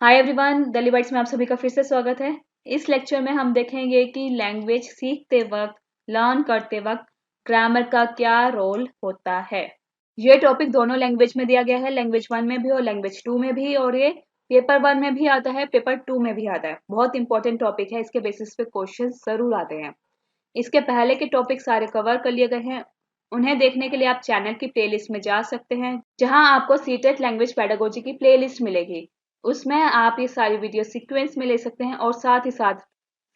Hi everyone, Delhi bytes में आप सभी का फिर से स्वागत है। इस लेक्चर में हम देखेंगे कि लैंग्वेज सीखते वक्त, लर्न करते वक्त ग्रामर का क्या रोल होता है। ये टॉपिक दोनों लैंग्वेज में दिया गया है, लैंग्वेज 1 में भी और लैंग्वेज 2 में भी, और ये पेपर 1 में भी आता है, पेपर 2 में भी आता है। बहुत इंपॉर्टेंट टॉपिक है, इसके बेसिस पे क्वेश्चन जरूर आते हैं। इसके पहले के टॉपिक सारे कवर कर लिए गए हैं। उन्हें देखने के लिए आप चैनल की प्लेलिस्ट में जा सकते हैं, जहां आपको सीटेट लैंग्वेज पेडागोजी की प्लेलिस्ट मिलेगी। उसमें आप ये सारी वीडियो सीक्वेंस में ले सकते हैं और साथ ही साथ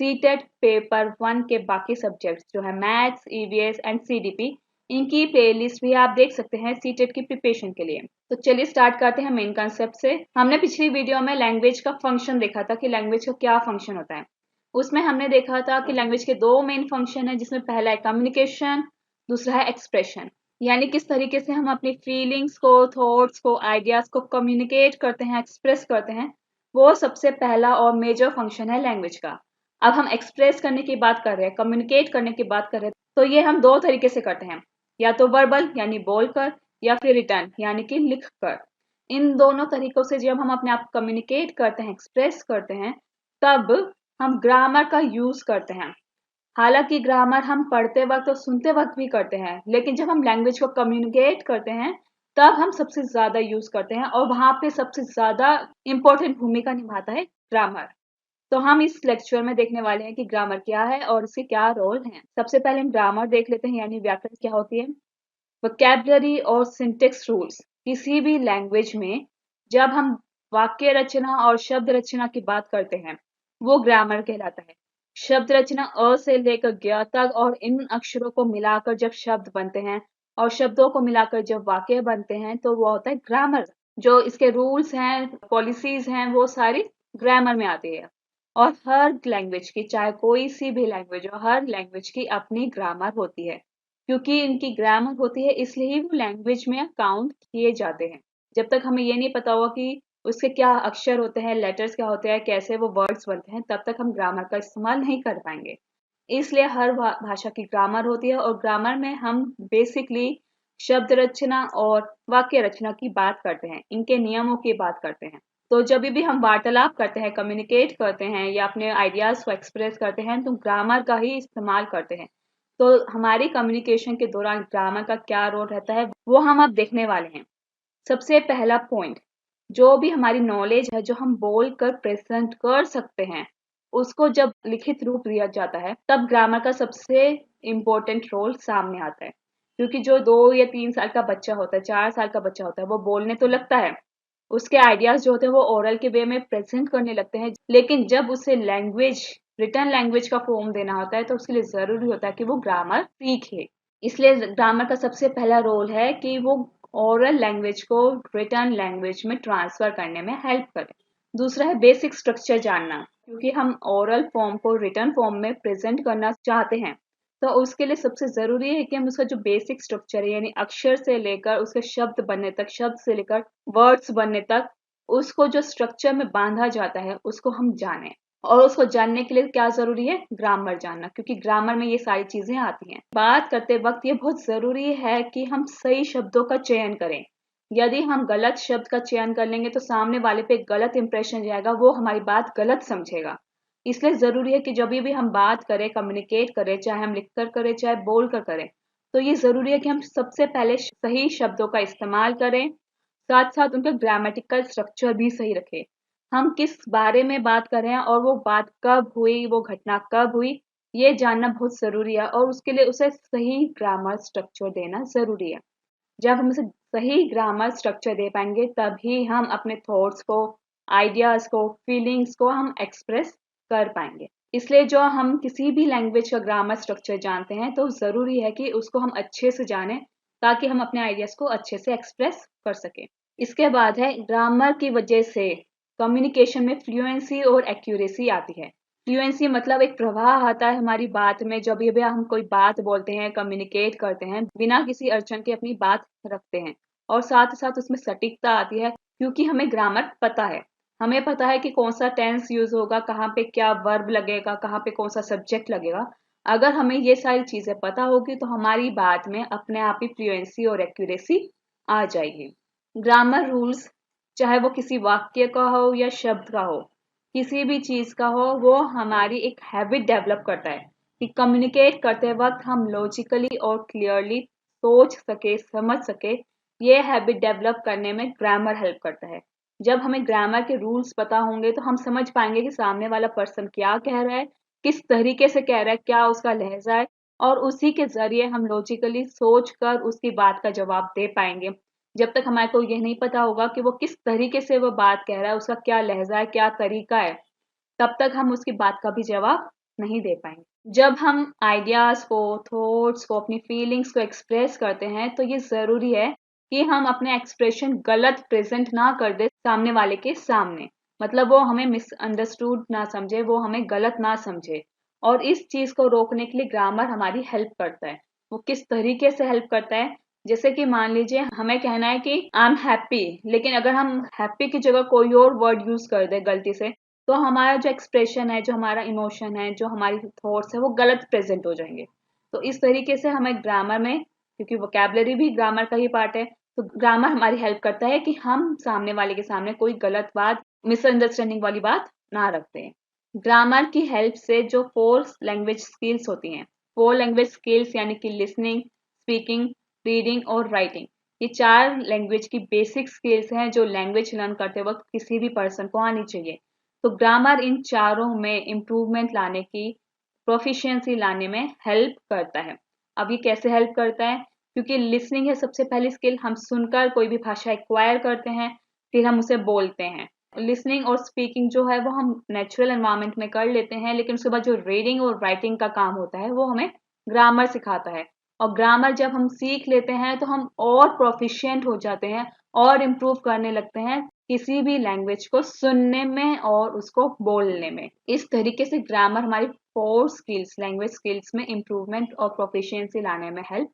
सीटेट पेपर 1 के बाकी सब्जेक्ट्स जो है मैथ्स, ईवीएस एंड सीडीपी, इनकी प्लेलिस्ट भी आप देख सकते हैं सीटेट की प्रिपरेशन के लिए। तो चलिए स्टार्ट करते हैं मेन कंसेप्ट से। हमने पिछली वीडियो में लैंग्वेज का फंक्शन देखा था कि लैंग्वेज का क्या फंक्शन होता है। उसमें हमने देखा था कि लैंग्वेज के दो मेन फंक्शन है, जिसमें पहला है कम्युनिकेशन, दूसरा है एक्सप्रेशन। यानी किस तरीके से हम अपनी फीलिंग्स को, थॉट्स को, आइडियाज को कम्युनिकेट करते हैं, एक्सप्रेस करते हैं, वो सबसे पहला और मेजर फंक्शन है लैंग्वेज का। अब हम एक्सप्रेस करने की बात कर रहे हैं, कम्युनिकेट करने की बात कर रहे हैं, तो ये हम दो तरीके से करते हैं, या तो वर्बल यानी बोलकर, या फिर रिटर्न यानी कि लिख कर। इन दोनों तरीकों से जब हम अपने आप कम्युनिकेट करते हैं, एक्सप्रेस करते हैं, तब हम ग्रामर का यूज करते हैं। हालांकि ग्रामर हम पढ़ते वक्त और सुनते वक्त भी करते हैं, लेकिन जब हम लैंग्वेज को कम्युनिकेट करते हैं तब हम सबसे ज्यादा यूज करते हैं, और वहां पे सबसे ज्यादा इंपॉर्टेंट भूमिका निभाता है ग्रामर। तो हम इस लेक्चर में देखने वाले हैं कि ग्रामर क्या है और इसके क्या रोल हैं। सबसे पहले हम ग्रामर देख लेते हैं, यानी व्याकरण क्या होती है। वोकैबुलरी और सिंटेक्स रूल्स किसी भी लैंग्वेज में जब हम वाक्य रचना और शब्द रचना की बात करते हैं, वो ग्रामर कहलाता है। शब्द रचना अ से लेकर ज्ञ तक, और इन अक्षरों को मिलाकर जब शब्द बनते हैं और शब्दों को मिलाकर जब वाक्य बनते हैं, तो वो होता है ग्रामर। जो इसके रूल्स हैं, पॉलिसीज हैं, वो सारी ग्रामर में आती है। और हर लैंग्वेज की, चाहे कोई सी भी लैंग्वेज हो, हर लैंग्वेज की अपनी ग्रामर होती है। क्योंकि इनकी ग्रामर होती है, इसलिए ही वो लैंग्वेज में काउंट किए जाते हैं। जब तक हमें ये नहीं पता होगा कि उसके क्या अक्षर होते हैं, लेटर्स क्या होते हैं, कैसे वो वर्ड्स बनते हैं, तब तक हम ग्रामर का इस्तेमाल नहीं कर पाएंगे। इसलिए हर भाषा की ग्रामर होती है, और ग्रामर में हम बेसिकली शब्द रचना और वाक्य रचना की बात करते हैं, इनके नियमों की बात करते हैं। तो जब भी हम वार्तालाप करते हैं, कम्युनिकेट करते हैं, या अपने आइडियाज को एक्सप्रेस करते हैं, तो ग्रामर का ही इस्तेमाल करते हैं। तो हमारी कम्युनिकेशन के दौरान ग्रामर का क्या रोल रहता है, वो हम अब देखने वाले हैं। सबसे पहला पॉइंट, जो भी हमारी नॉलेज है, जो हम बोल कर प्रेजेंट कर सकते हैं, उसको जब लिखित रूप दिया जाता है, तब ग्रामर का सबसे इम्पोर्टेंट रोल सामने आता है। क्योंकि जो 2 या 3 साल का बच्चा होता है, 4 साल का बच्चा होता है, वो बोलने तो लगता है, उसके आइडियाज जो होते हैं वो ओरल के वे में प्रेजेंट करने लगते हैं, लेकिन जब उसे लैंग्वेज, रिटर्न लैंग्वेज का फॉर्म देना होता है, तो उसके लिए जरूरी होता है कि वो ग्रामर सीखे। इसलिए ग्रामर का सबसे पहला रोल है कि वो ओरल लैंग्वेज को रिटर्न लैंग्वेज में ट्रांसफर करने में हेल्प करे। दूसरा है बेसिक स्ट्रक्चर जानना, क्योंकि हम ओरल फॉर्म को रिटर्न फॉर्म में प्रेजेंट करना चाहते हैं, तो उसके लिए सबसे जरूरी है कि हम उसका जो बेसिक स्ट्रक्चर है, यानी अक्षर से लेकर उसके शब्द बनने तक, शब्द से लेकर वर्ड्स बनने तक, उसको जो स्ट्रक्चर में बांधा जाता है, उसको हम जाने। और उसको जानने के लिए क्या जरूरी है, ग्रामर जानना, क्योंकि ग्रामर में ये सारी चीजें आती हैं। बात करते वक्त ये बहुत जरूरी है कि हम सही शब्दों का चयन करें। यदि हम गलत शब्द का चयन कर लेंगे, तो सामने वाले पे गलत इंप्रेशन जाएगा, वो हमारी बात गलत समझेगा। इसलिए जरूरी है कि जब भी हम बात करें, कम्युनिकेट करें, चाहे हम लिख कर करें, चाहे बोल कर करें, तो ये जरूरी है कि हम सबसे पहले सही शब्दों का इस्तेमाल करें, साथ साथ उनका ग्रामेटिकल स्ट्रक्चर भी सही रखें। हम किस बारे में बात कर रहे हैं और वो बात कब हुई, वो घटना कब हुई, ये जानना बहुत जरूरी है, और उसके लिए उसे सही ग्रामर स्ट्रक्चर देना जरूरी है। जब हम उसे सही ग्रामर स्ट्रक्चर दे पाएंगे, तभी हम अपने थॉट्स को, आइडियाज को, फीलिंग्स को हम एक्सप्रेस कर पाएंगे। इसलिए जो हम किसी भी लैंग्वेज का ग्रामर स्ट्रक्चर जानते हैं, तो जरूरी है कि उसको हम अच्छे से जानें, ताकि हम अपने आइडियाज को अच्छे से एक्सप्रेस कर सकें। इसके बाद है, ग्रामर की वजह से कम्युनिकेशन में फ्लुएंसी और एक्यूरेसी आती है। फ्लुएंसी मतलब एक प्रवाह आता है हमारी बात में, जब भी हम कोई बात बोलते हैं, कम्युनिकेट करते हैं, बिना किसी अड़चन के अपनी बात रखते हैं, और साथ साथ उसमें सटीकता आती है, क्योंकि हमें ग्रामर पता है। हमें पता है कि कौन सा टेंस यूज होगा, कहाँ पे क्या वर्ब लगेगा, कहाँ पे कौन सा सब्जेक्ट लगेगा। अगर हमें ये सारी चीजें पता होगी, तो हमारी बात में अपने आप ही फ्लुएंसी और एक्यूरेसी आ जाएगी। ग्रामर रूल्स चाहे वो किसी वाक्य का हो या शब्द का हो, किसी भी चीज का हो, वो हमारी एक हैबिट डेवलप करता है कि कम्युनिकेट करते वक्त हम लॉजिकली और क्लियरली सोच सके, समझ सके। ये हैबिट डेवलप करने में ग्रामर हेल्प करता है। जब हमें ग्रामर के रूल्स पता होंगे तो हम समझ पाएंगे कि सामने वाला पर्सन क्या कह रहा है, किस तरीके से कह रहा है, क्या उसका लहजा है, और उसी के जरिए हम लॉजिकली सोच कर उसकी बात का जवाब दे पाएंगे। जब तक हमारे को यह नहीं पता होगा कि वो किस तरीके से वो बात कह रहा है, उसका क्या लहजा है, क्या तरीका है, तब तक हम उसकी बात का भी जवाब नहीं दे पाएंगे। जब हम आइडियाज को, थॉट्स को, अपनी फीलिंग्स को एक्सप्रेस करते हैं तो ये जरूरी है कि हम अपने एक्सप्रेशन गलत प्रेजेंट ना कर दे सामने वाले के सामने। मतलब वो हमें मिसअंडरस्टूड ना समझे, वो हमें गलत ना समझे। और इस चीज को रोकने के लिए ग्रामर हमारी हेल्प करता है। वो किस तरीके से हेल्प करता है? जैसे कि मान लीजिए हमें कहना है कि आई एम हैप्पी, लेकिन अगर हम हैप्पी की जगह कोई और वर्ड यूज कर दे गलती से, तो हमारा जो एक्सप्रेशन है, जो हमारा इमोशन है, जो हमारी थॉट्स है, वो गलत प्रेजेंट हो जाएंगे। तो इस तरीके से हमें ग्रामर में, क्योंकि वोकैबुलरी भी ग्रामर का ही पार्ट है, तो ग्रामर हमारी हेल्प करता है कि हम सामने वाले के सामने कोई गलत बात, मिसअंडरस्टैंडिंग वाली बात ना रखते हैं। ग्रामर की हेल्प से जो 4 लैंग्वेज स्किल्स होती हैं, 4 लैंग्वेज स्किल्स यानी कि लिसनिंग, स्पीकिंग, रीडिंग और राइटिंग, ये 4 लैंग्वेज की बेसिक स्किल्स हैं जो लैंग्वेज लर्न करते वक्त किसी भी पर्सन को आनी चाहिए। तो ग्रामर इन चारों में इम्प्रूवमेंट लाने की, प्रोफिशिएंसी लाने में हेल्प करता है। अब ये कैसे हेल्प करता है? क्योंकि लिसनिंग है सबसे पहली स्किल। हम सुनकर कोई भी भाषा एक्वायर करते हैं, फिर हम उसे बोलते हैं। लिसनिंग और स्पीकिंग जो है वो हम नेचुरल एनवायरनमेंट में कर लेते हैं, लेकिन उसके बाद जो रीडिंग और राइटिंग का काम होता है वो हमें ग्रामर सिखाता है। और ग्रामर जब हम सीख लेते हैं तो हम और प्रोफिशिएंट हो जाते हैं और इम्प्रूव करने लगते हैं किसी भी लैंग्वेज को सुनने में और उसको बोलने में। इस तरीके से ग्रामर हमारी 4 स्किल्स, लैंग्वेज स्किल्स में इम्प्रूवमेंट और प्रोफिशिएंसी लाने में हेल्प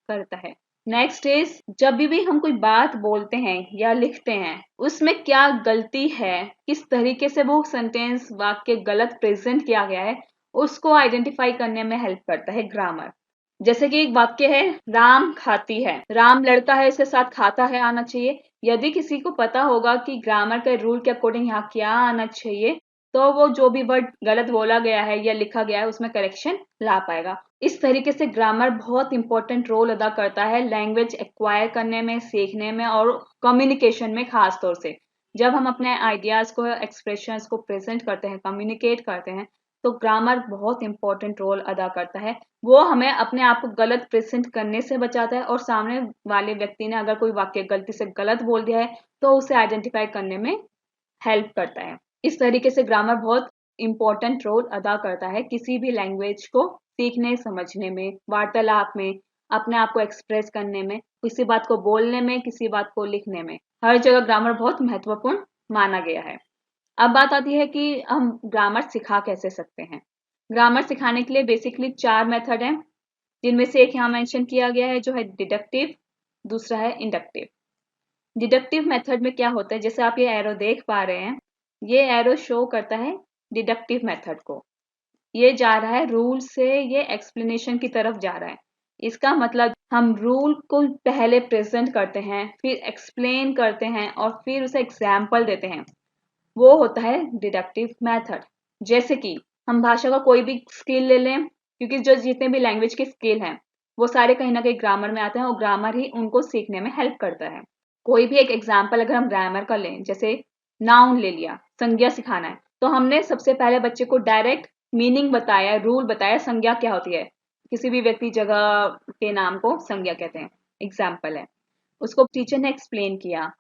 करता है। नेक्स्ट इज, जब भी हम कोई बात बोलते हैं या लिखते हैं, उसमें क्या गलती है, किस तरीके से वो सेंटेंस, वाक्य गलत प्रेजेंट किया गया है, उसको आइडेंटिफाई करने में हेल्प करता है ग्रामर। जैसे कि एक वाक्य है, राम खाती है, राम लड़का है, इसके साथ खाता है आना चाहिए। यदि किसी को पता होगा कि ग्रामर के रूल के अकॉर्डिंग यहाँ क्या आना चाहिए, तो वो जो भी वर्ड गलत बोला गया है या लिखा गया है उसमें करेक्शन ला पाएगा। इस तरीके से ग्रामर बहुत इंपॉर्टेंट रोल अदा करता है लैंग्वेज एक्वायर करने में, सीखने में और कम्युनिकेशन में। खास तौर से जब हम अपने आइडियाज को, एक्सप्रेशंस को प्रेजेंट करते हैं, कम्युनिकेट करते हैं, तो ग्रामर बहुत इंपॉर्टेंट रोल अदा करता है। वो हमें अपने आप को गलत प्रेजेंट करने से बचाता है, और सामने वाले व्यक्ति ने अगर कोई वाक्य गलती से गलत बोल दिया है तो उसे आइडेंटिफाई करने में हेल्प करता है। इस तरीके से ग्रामर बहुत इंपॉर्टेंट रोल अदा करता है किसी भी लैंग्वेज को सीखने, समझने में, वार्तालाप में, अपने आप को एक्सप्रेस करने में, किसी बात को बोलने में, किसी बात को लिखने में। हर जगह ग्रामर बहुत महत्वपूर्ण माना गया है। अब बात आती है कि हम ग्रामर सिखा कैसे सकते हैं। ग्रामर सिखाने के लिए बेसिकली 4 मेथड हैं, जिनमें से एक यहाँ मेंशन किया गया है जो है डिडक्टिव, दूसरा है इंडक्टिव। डिडक्टिव मेथड में क्या होता है, जैसे आप ये एरो देख पा रहे हैं, ये एरो शो करता है डिडक्टिव मेथड को। ये जा रहा है रूल से, ये एक्सप्लेनेशन की तरफ जा रहा है। इसका मतलब हम रूल को पहले प्रेजेंट करते हैं, फिर एक्सप्लेन करते हैं और फिर उसे एग्जाम्पल देते हैं। वो होता है डिडक्टिव मेथड। जैसे कि हम भाषा का कोई भी स्किल ले लें, क्योंकि जो जितने भी लैंग्वेज के स्किल हैं वो सारे कहीं ना कहीं ग्रामर में आते हैं, और ग्रामर ही उनको सीखने में हेल्प करता है। कोई भी एक एग्जाम्पल अगर हम ग्रामर का लें, जैसे नाउन ले लिया, संज्ञा सिखाना है, तो हमने सबसे पहले बच्चे को डायरेक्ट मीनिंग बताया, रूल बताया, संज्ञा क्या होती है। किसी भी व्यक्ति, जगह के नाम को संज्ञा कहते हैं, एग्जाम्पल है। उसको टीचर ने एक्सप्लेन किया,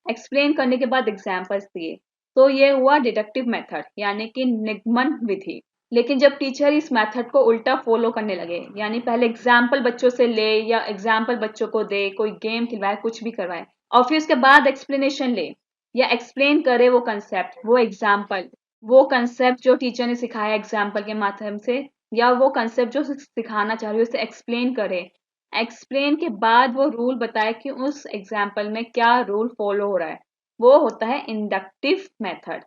एक्सप्लेन करने के बाद एग्जाम्पल्स दिए, तो ये हुआ डिडक्टिव मेथड यानी कि निगमन विधि। लेकिन जब टीचर इस मेथड को उल्टा फॉलो करने लगे, यानी पहले एग्जाम्पल बच्चों से ले या एग्जाम्पल बच्चों को दे, कोई गेम खिलवाए, कुछ भी करवाए, और फिर उसके बाद एक्सप्लेनेशन ले या एक्सप्लेन करे वो कंसेप्ट, वो एग्जाम्पल, वो कंसेप्ट जो टीचर ने सिखाया एग्जाम्पल के माध्यम से, या वो कंसेप्ट जो सिखाना चाह रही है उसे एक्सप्लेन करे, एक्सप्लेन के बाद वो रूल बताए कि उस एग्जाम्पल में क्या रूल फॉलो हो रहा है, वो होता है इंडक्टिव मेथड।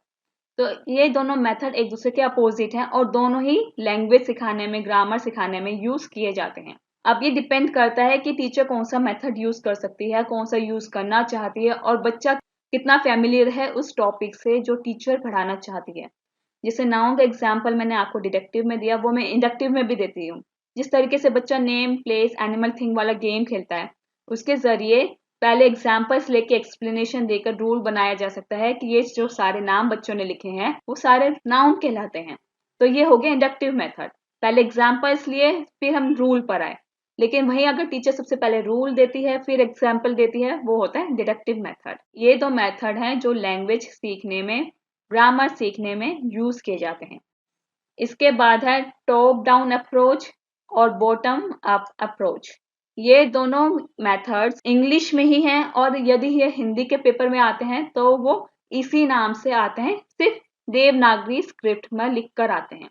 तो ये दोनों मेथड एक दूसरे के अपोजिट हैं और दोनों ही लैंग्वेज सिखाने में, ग्रामर सिखाने में यूज किए जाते हैं। अब ये डिपेंड करता है कि टीचर कौन सा मेथड यूज कर सकती है, कौन सा यूज करना चाहती है, और बच्चा कितना फैमिलियर है उस टॉपिक से जो टीचर पढ़ाना चाहती है। जैसे नाउन का एग्जाम्पल मैंने आपको डिडक्टिव में दिया, वो मैं इंडक्टिव में भी देती हूँ। जिस तरीके से बच्चा नेम, प्लेस, एनिमल, थिंग वाला गेम खेलता है, उसके जरिए पहले एग्जाम्पल्स लेके एक्सप्लेनेशन देकर रूल बनाया जा सकता है कि ये जो सारे नाम बच्चों ने लिखे हैं वो सारे नाउन कहलाते हैं। तो ये हो गया इंडक्टिव मेथड, पहले एग्जाम्पल्स लिए फिर हम रूल पर आए। लेकिन वहीं अगर टीचर सबसे पहले रूल देती है फिर एग्जाम्पल देती है, वो होता है डिडक्टिव मेथड। ये दो मेथड हैं जो लैंग्वेज सीखने में, ग्रामर सीखने में यूज किए जाते हैं। इसके बाद है टॉप डाउन अप्रोच और बॉटम अप अप्रोच। ये दोनों मेथड्स इंग्लिश में ही हैं और यदि ये हिंदी के पेपर में आते हैं तो वो इसी नाम से आते हैं, सिर्फ देवनागरी स्क्रिप्ट में लिख कर आते हैं।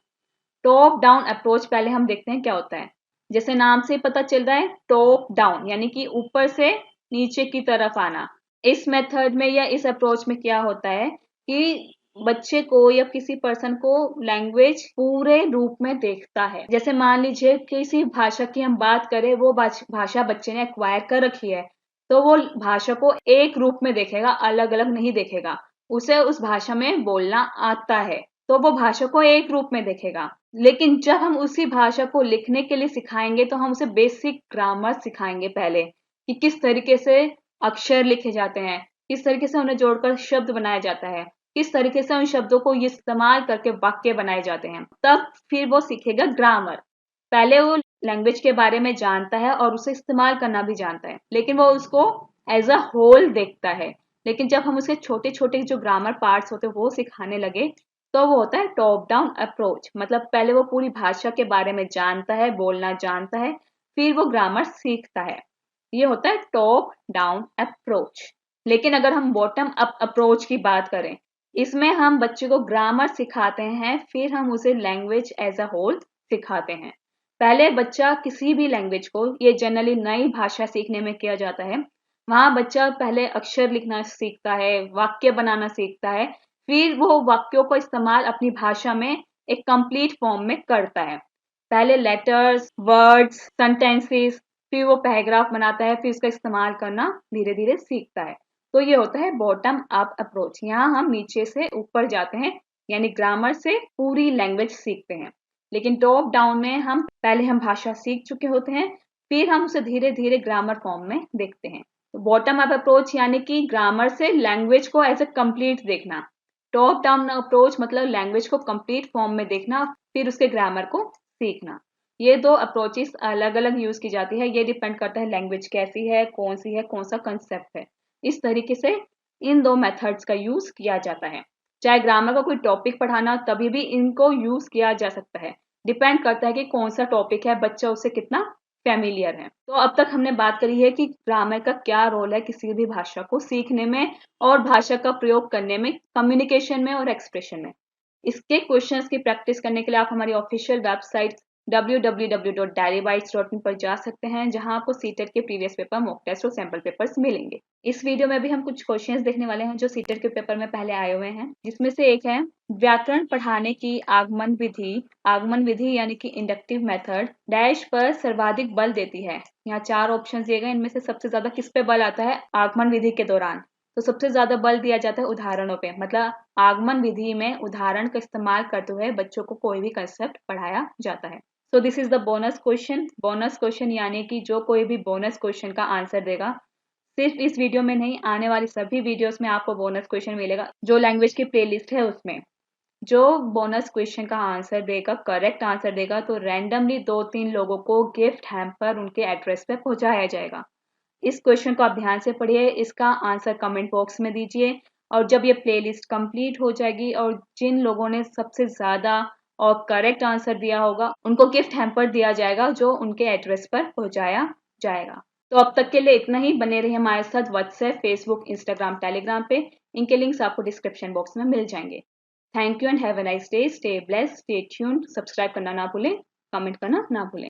टॉप डाउन अप्रोच पहले हम देखते हैं क्या होता है। जैसे नाम से पता चल रहा है, टॉप डाउन यानी कि ऊपर से नीचे की तरफ आना। इस मेथड में या इस अप्रोच में क्या होता है कि बच्चे को या किसी पर्सन को लैंग्वेज पूरे रूप में देखता है। जैसे मान लीजिए किसी भाषा की हम बात करें, वो भाषा बच्चे ने एक्वायर कर रखी है, तो वो भाषा को एक रूप में देखेगा, अलग अलग नहीं देखेगा। उसे उस भाषा में बोलना आता है तो वो भाषा को एक रूप में देखेगा। लेकिन जब हम उसी भाषा को लिखने के लिए सिखाएंगे तो हम उसे बेसिक ग्रामर सिखाएंगे पहले, कि किस तरीके से अक्षर लिखे जाते हैं, किस तरीके से उन्हें जोड़कर शब्द बनाया जाता है, किस तरीके से उन शब्दों को इस्तेमाल करके वाक्य बनाए जाते हैं। तब फिर वो सीखेगा ग्रामर। पहले वो लैंग्वेज के बारे में जानता है और उसे इस्तेमाल करना भी जानता है, लेकिन वो उसको एज अ होल देखता है। लेकिन जब हम उसके छोटे छोटे जो ग्रामर पार्ट्स होते हैं वो सिखाने लगे तो वो होता है टॉप डाउन अप्रोच। मतलब पहले वो पूरी भाषा के बारे में जानता है, बोलना जानता है, फिर वो ग्रामर सीखता है। ये होता है टॉप डाउन अप्रोच। लेकिन अगर हम बॉटम अप अप्रोच की बात करें, इसमें हम बच्चे को ग्रामर सिखाते हैं, फिर हम उसे लैंग्वेज एज अ होल सिखाते हैं। पहले बच्चा किसी भी लैंग्वेज को, ये जनरली नई भाषा सीखने में किया जाता है, वहां बच्चा पहले अक्षर लिखना सीखता है, वाक्य बनाना सीखता है, फिर वो वाक्यों का इस्तेमाल अपनी भाषा में एक कंप्लीट फॉर्म में करता है। पहले लेटर्स, वर्ड्स, सेंटेंसेस, फिर वो पैराग्राफ बनाता है, फिर उसका इस्तेमाल करना धीरे धीरे सीखता है। तो ये होता है बॉटम अप अप्रोच। यहाँ हम नीचे से ऊपर जाते हैं, यानी ग्रामर से पूरी लैंग्वेज सीखते हैं। लेकिन टॉप डाउन में हम भाषा सीख चुके होते हैं, फिर हम उसे धीरे धीरे ग्रामर फॉर्म में देखते हैं। तो बॉटम अप अप्रोच यानी कि ग्रामर से लैंग्वेज को एज ए कंप्लीट देखना। टॉप डाउन अप्रोच मतलब लैंग्वेज को कंप्लीट फॉर्म में देखना, फिर उसके ग्रामर को सीखना। ये दो अप्रोचेस अलग अलग यूज की जाती है, ये डिपेंड करता है लैंग्वेज कैसी है, कौन सा कंसेप्ट है। इस तरीके से इन दो मेथड्स का यूज किया जाता है। चाहे ग्रामर का कोई टॉपिक पढ़ाना, तभी भी इनको यूज किया जा सकता है। डिपेंड करता है कि कौन सा टॉपिक है, बच्चा उससे कितना फैमिलियर है। तो अब तक हमने बात करी है कि ग्रामर का क्या रोल है किसी भी भाषा को सीखने में और भाषा का प्रयोग करने में, कम्युनिकेशन में और एक्सप्रेशन में। इसके क्वेश्चंस की प्रैक्टिस करने के लिए आप हमारी ऑफिशियल वेबसाइट www.dairybytes.in पर जा सकते हैं, जहां आपको सीटेट के प्रीवियस पेपर, मॉक टेस्ट और सैंपल पेपर्स मिलेंगे। इस वीडियो में भी हम कुछ क्वेश्चंस देखने वाले हैं जो सीटेट के पेपर में पहले आए हुए हैं, जिसमें से एक है व्याकरण पढ़ाने की आगमन विधि। आगमन विधि यानी कि इंडक्टिव मेथड डैश पर सर्वाधिक बल देती है। यहाँ 4 ऑप्शन दिए गए, इनमें से सबसे ज्यादा किस पे बल आता है? आगमन विधि के दौरान। तो सबसे ज्यादा बल दिया जाता है उदाहरणों पे, मतलब आगमन विधि में उदाहरण का इस्तेमाल करते हुए बच्चों को कोई भी कंसेप्ट पढ़ाया जाता है। So this is the bonus question. Bonus question यानी कि जो कोई भी बोनस क्वेश्चन का आंसर देगा, सिर्फ इस वीडियो में नहीं, आने वाली सभी वीडियोस में आपको बोनस क्वेश्चन मिलेगा। जो लैंग्वेज की प्लेलिस्ट है उसमें जो बोनस क्वेश्चन का आंसर देगा, करेक्ट आंसर देगा, तो रैंडमली 2-3 लोगों को गिफ्ट हैम्पर उनके एड्रेस पे पहुंचाया जाएगा। इस क्वेश्चन को आप ध्यान से पढ़िए, इसका आंसर कमेंट बॉक्स में दीजिए, और जब ये प्लेलिस्ट कंप्लीट हो जाएगी और जिन लोगों ने सबसे ज्यादा और करेक्ट आंसर दिया होगा उनको गिफ्ट हैम्पर दिया जाएगा, जो उनके एड्रेस पर पहुंचाया जाएगा। तो अब तक के लिए इतना ही। बने रहिए हमारे साथ व्हाट्सएप, फेसबुक, इंस्टाग्राम, टेलीग्राम पे। इनके लिंक्स आपको डिस्क्रिप्शन बॉक्स में मिल जाएंगे। Thank you and have a nice day. Stay blessed, stay tuned. Subscribe करना ना भूलें, कमेंट करना ना भूलें।